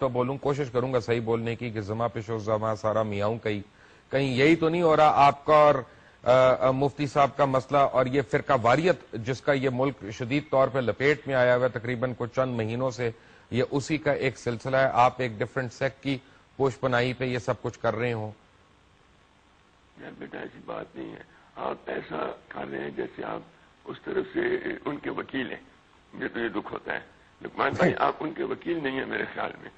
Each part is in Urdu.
تو بولوں، کوشش کروں گا صحیح بولنے کی کہ زما پیشو زما سارا میاؤں کہیں یہی تو نہیں ہو رہا آپ کا اور مفتی صاحب کا مسئلہ اور یہ فرقہ واریت جس کا یہ ملک شدید طور پہ لپیٹ میں آیا ہوا تقریباً کچھ چند مہینوں سے، یہ اسی کا ایک سلسلہ ہے. آپ ایک ڈیفرنٹ سیکٹ کی پوش پناہی پہ یہ سب کچھ کر رہے ہوں. بیٹا ایسی بات نہیں ہے. آپ ایسا کر رہے ہیں جیسے آپ اس طرف سے ان کے وکیل ہیں. مجھے تو یہ دکھ ہوتا ہے لقمان بھائی، آپ ان کے وکیل نہیں ہیں میرے خیال میں.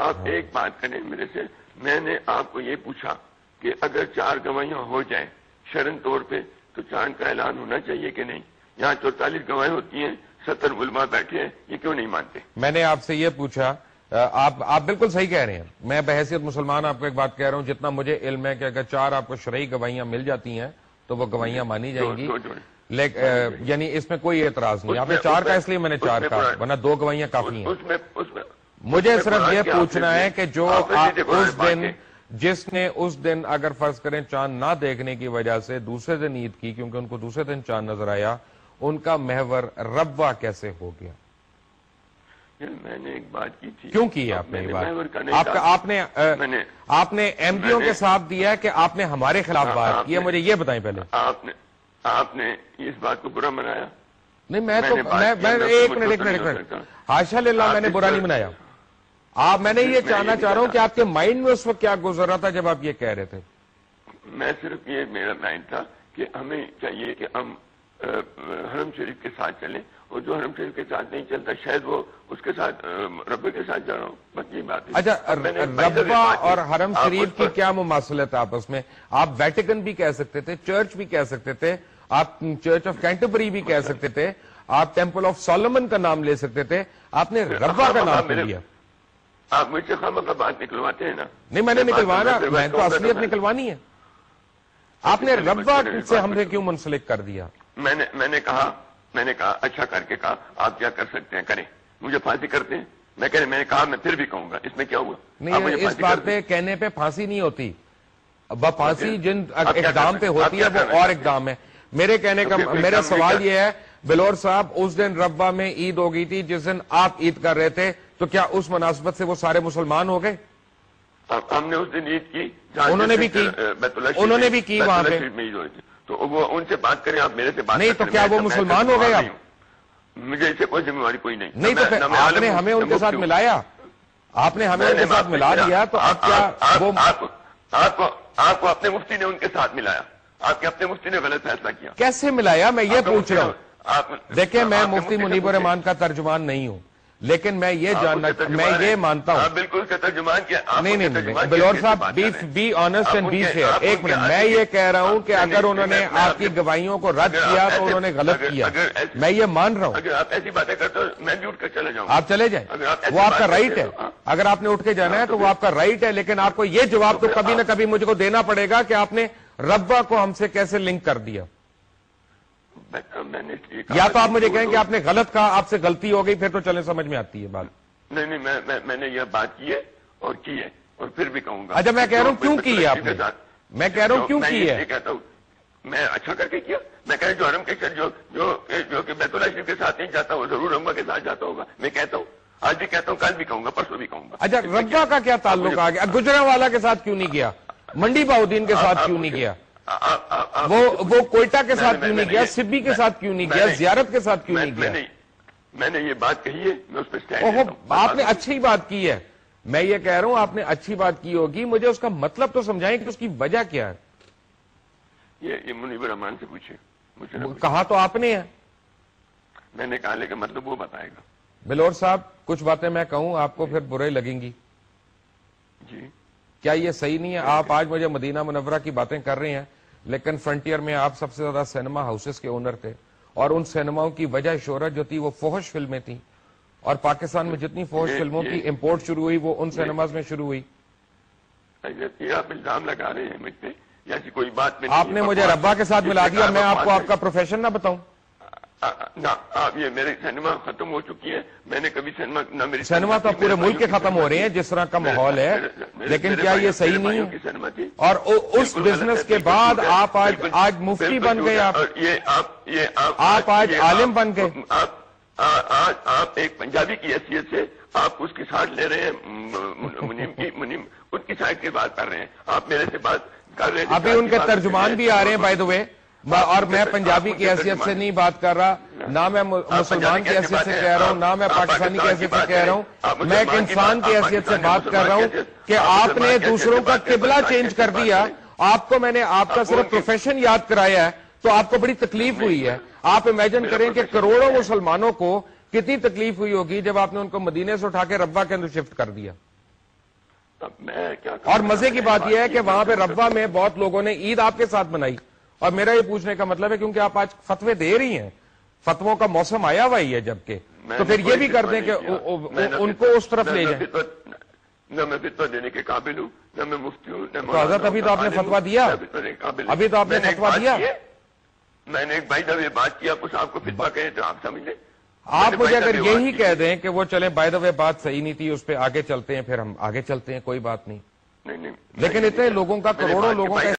آپ ایک بات کریں میرے سے، میں نے آپ کو یہ پوچھا کہ اگر 4 گواہیاں ہو جائیں شرن طور پہ تو چاند کا اعلان ہونا چاہیے کہ نہیں؟ یہاں 44 گواہیں ہوتی ہیں، 70 علماء بیٹھے ہیں، یہ کیوں نہیں مانتے؟ میں نے آپ سے یہ پوچھا، آپ بالکل صحیح کہہ رہے ہیں. میں بحیثیت مسلمان آپ کو ایک بات کہہ رہا ہوں، جتنا مجھے علم ہے کہ اگر 4 آپ کو شرعی گواہیاں مل جاتی ہیں تو وہ گواہیاں مانی جائیں گی. یعنی اس میں کوئی اعتراض نہیں. آپ نے 4 کا اس لیے میں نے 4 کہا، ورنہ 2 گواہیاں کافی ہیں. مجھے صرف یہ پوچھنا ہے کہ جو اس دن جس نے اس دن اگر فرض کریں چاند نہ دیکھنے کی وجہ سے دوسرے دن عید کی، کیونکہ ان کو دوسرے دن چاند نظر آیا، ان کا محور ربوہ کیسے ہو گیا؟ میں نے ایک بات کی تھی. کیوں کی آپ نے یہ بات؟ آپ نے ایم ڈی او کے ساتھ دیا ہے کہ آپ نے ہمارے خلاف بات کی ہے؟ مجھے یہ بتائیں پہلے. آپ نے اس بات کو برا منایا؟ نہیں، میں ایک منٹ حاشا للہ، میں نے برا نہیں منایا. میں نے یہ جاننا چاہ رہا ہوں کہ آپ کے مائنڈ میں اس وقت کیا گزر رہا تھا جب آپ یہ کہہ رہے تھے؟ میں صرف یہ میرا مائنڈ تھا کہ ہمیں چاہیے کہ ہم حرم شریف کے ساتھ چلیں، اور جو حرم شریف کے ساتھ نہیں چلتا شاید وہ اس کے ساتھ ربے کے ساتھ جا رہا ہوں. بس یہ بات ہے. اچھا، ربا اور حرم شریف کی کیا مماثلت ہے آپس میں؟ آپ ویٹیکن بھی کہہ سکتے تھے، چرچ بھی کہہ سکتے تھے، آپ چرچ آف کینٹربری بھی کہہ سکتے تھے، آپ ٹیمپل آف سولومن کا نام لے سکتے تھے. آپ نے ربا کا نام کیوں لیا؟ آپ مجھ سے خامہ کا بات نکلواتے ہیں نا. نہیں، میں نے نکلوانا، میں تو اصلیت نکلوانی ہے. آپ نے ربا سے ہم سے کیوں منسلک کر دیا؟ میں نے کہا اچھا کر کے کہا آپ کیا کر سکتے ہیں کریں. مجھے پھانسی کرتے ہیں، میں نے کہا میں پھر بھی کہوں گا، اس میں کیا ہوا؟ نہیں، اس بات پہ کہنے پہ پھانسی نہیں ہوتی. پھانسی جن اقدام پہ ہوتی ہے وہ اور اقدام ہے. میرے کہنے کا میرا سوال یہ ہے بلور صاحب، اس دن ربا میں عید ہو گئی تھی جس دن آپ عید کر رہے تھے، تو کیا اس مناسبت سے وہ سارے مسلمان ہو گئے؟ ہم نے اس دن عید کی، انہوں نے بھی کی وہاں پہ، تو وہ ان سے بات کریں، آپ میرے سے بات نہیں. تو کیا وہ مسلمان ہو گئے؟ مجھے اس سے کوئی ذمہ داری کوئی نہیں. نہیں تو آپ نے ہمیں ان کے ساتھ ملایا، آپ نے ہمیں ان کے ساتھ ملا دیا، تو اب کیا وہ آپ کو اپنے مفتی نے ان کے ساتھ ملایا؟ آپ کے اپنے مفتی نے غلط فیصلہ کیا؟ کیسے ملایا؟ میں یہ پوچھ رہا ہوں. دیکھیں، میں مفتی منیب الرحمان کا ترجمان نہیں ہوں، لیکن میں یہ جاننا، میں یہ مانتا ہوں بالکل اس کا ترجمان کیا. نہیں، بلور صاحب be honest and be fair. ایک منٹ، میں یہ کہہ رہا ہوں کہ اگر انہوں نے آپ کی گواہیوں کو رد کیا تو انہوں نے غلط کیا، میں یہ مان رہا ہوں. اگر آپ ایسی باتیں کرتے ہو میں بھی اٹھ کر چلا جاؤں. آپ چلے جائیں، وہ آپ کا رائٹ ہے. اگر آپ نے اٹھ کے جانا ہے تو وہ آپ کا رائٹ ہے، لیکن آپ کو یہ جواب تو کبھی نہ کبھی مجھے کو دینا پڑے گا کہ آپ نے ربا کو ہم سے کیسے لنک کر دیا. یا تو آپ مجھے کہیں کہ آپ نے غلط کہا، آپ سے غلطی ہو گئی، پھر تو چلیں سمجھ میں آتی ہے بات. نہیں، میں نے یہ بات کی ہے اور کی ہے اور پھر بھی کہوں گا. اچھا، میں کہہ رہا ہوں کیوں کی ہے آپ نے؟ میں کہہ رہا ہوں کیوں کی ہے؟ کہتا ہوں میں اچھا کر کے کیا. میں کہہ رہا جو حرم کے جو کہ بیت اللہ شریف کے ساتھ نہیں جاتا وہ ضرور ربا کے ساتھ جاتا ہوگا. میں کہتا ہوں، آج بھی کہتا ہوں، کل بھی کہوں گا، پرسوں بھی کہوں گا. اچھا، ربا کا کیا تعلق آ گیا؟ گجرانوالہ کے ساتھ کیوں نہیں گیا؟ منڈی بہاؤدین کے ساتھ کیوں نہیں گیا؟ وہ کوئٹہ کے ساتھ کیوں نہیں گیا؟ سبی کے ساتھ کیوں نہیں گیا؟ زیارت کے ساتھ کیوں نہیں گیا؟ میں نے یہ بات کہی ہے، میں اس پہ اسٹینڈ لیتا ہوں. آپ نے اچھی بات کی ہے، میں یہ کہہ رہا ہوں آپ نے اچھی بات کی ہوگی، مجھے اس کا مطلب تو سمجھائیں کہ اس کی وجہ کیا ہے. یہ منیب الرحمان سے پوچھے. کہا تو آپ نے ہے. میں نے کہا لیکن مطلب وہ بتائے گا. بلور صاحب، کچھ باتیں میں کہوں آپ کو پھر برے لگیں گی. جی، کیا یہ صحیح نہیں ہے؟ آپ آج مجھے مدینہ منورہ کی باتیں کر رہے ہیں، لیکن فرنٹیئر میں آپ سب سے زیادہ سینما ہاؤسز کے اونر تھے، اور ان سینماؤں کی وجہ شہرت جو تھی وہ فحش فلمیں تھیں، اور پاکستان میں جتنی فحش فلموں کی امپورٹ شروع ہوئی وہ ان سینماز میں شروع ہوئی. آپ الزام لگا رہے ہیں مجھ پہ، یا کوئی بات نہیں. آپ نے مجھے ربا کے ساتھ ملا دیا، میں آپ کو آپ کا پروفیشن نہ بتاؤں؟ آپ یہ میرے سینما ختم ہو چکی ہے، میں نے کبھی سینما تو پورے ملک کے ختم ہو رہے ہیں جس طرح کا ماحول ہے، لیکن کیا یہ صحیح نہیں ہے؟ اور اس بزنس کے بعد آپ آج مفتی بن گئے، آپ آج عالم بن گئے. آج آپ ایک پنجابی کی حیثیت سے آپ اس کی سائڈ لے رہے ہیں، منیم ان کی سائڈ کی بات کر رہے ہیں، آپ میرے سے بات کر رہے ہیں، ابھی ان کے ترجمان بھی آ رہے ہیں بائی دا وے، اور میں پنجابی کی حیثیت سے نہیں بات کر رہا، نہ میں مسلمان کی حیثیت سے کہہ رہا ہوں، نہ میں پاکستانی کی حیثیت سے کہہ رہا ہوں، میں ایک انسان کی حیثیت سے بات کر رہا ہوں کہ آپ نے دوسروں کا قبلہ چینج کر دیا، آپ کو میں نے آپ کا صرف پروفیشن یاد کرایا ہے تو آپ کو بڑی تکلیف ہوئی ہے۔ آپ امیجن کریں کہ کروڑوں مسلمانوں کو کتنی تکلیف ہوئی ہوگی جب آپ نے ان کو مدینے سے اٹھا کے ربوہ کے اندر شفٹ کر دیا۔ اور مزے کی بات یہ ہے کہ وہاں پہ ربوہ میں بہت لوگوں نے عید آپ کے ساتھ منائی، اور میرا یہ پوچھنے کا مطلب ہے کیونکہ آپ آج فتوے دے رہی ہیں، فتووں کا موسم آیا ہوا ہی ہے جبکہ، تو پھر یہ بھی کر دیں کہ ان کو اس طرف لے جائیں۔ نہ میں فتویٰ دینے کے قابل ہوں، نہ میں مفتی ہوں، تو حضرت ابھی تو آپ نے فتویٰ دیا، ابھی تو آپ نے فتویٰ دیا۔ میں نے ایک بھائی جب یہ بات کیا کچھ آپ کو فتویٰ کہے تو آپ سمجھ لیں۔ آپ مجھے اگر یہی کہہ دیں کہ وہ چلیں بائی دا وے بات صحیح نہیں تھی، اس پہ آگے چلتے ہیں، پھر ہم آگے چلتے ہیں، کوئی بات نہیں، لیکن اتنے لوگوں کا، کروڑوں لوگوں کا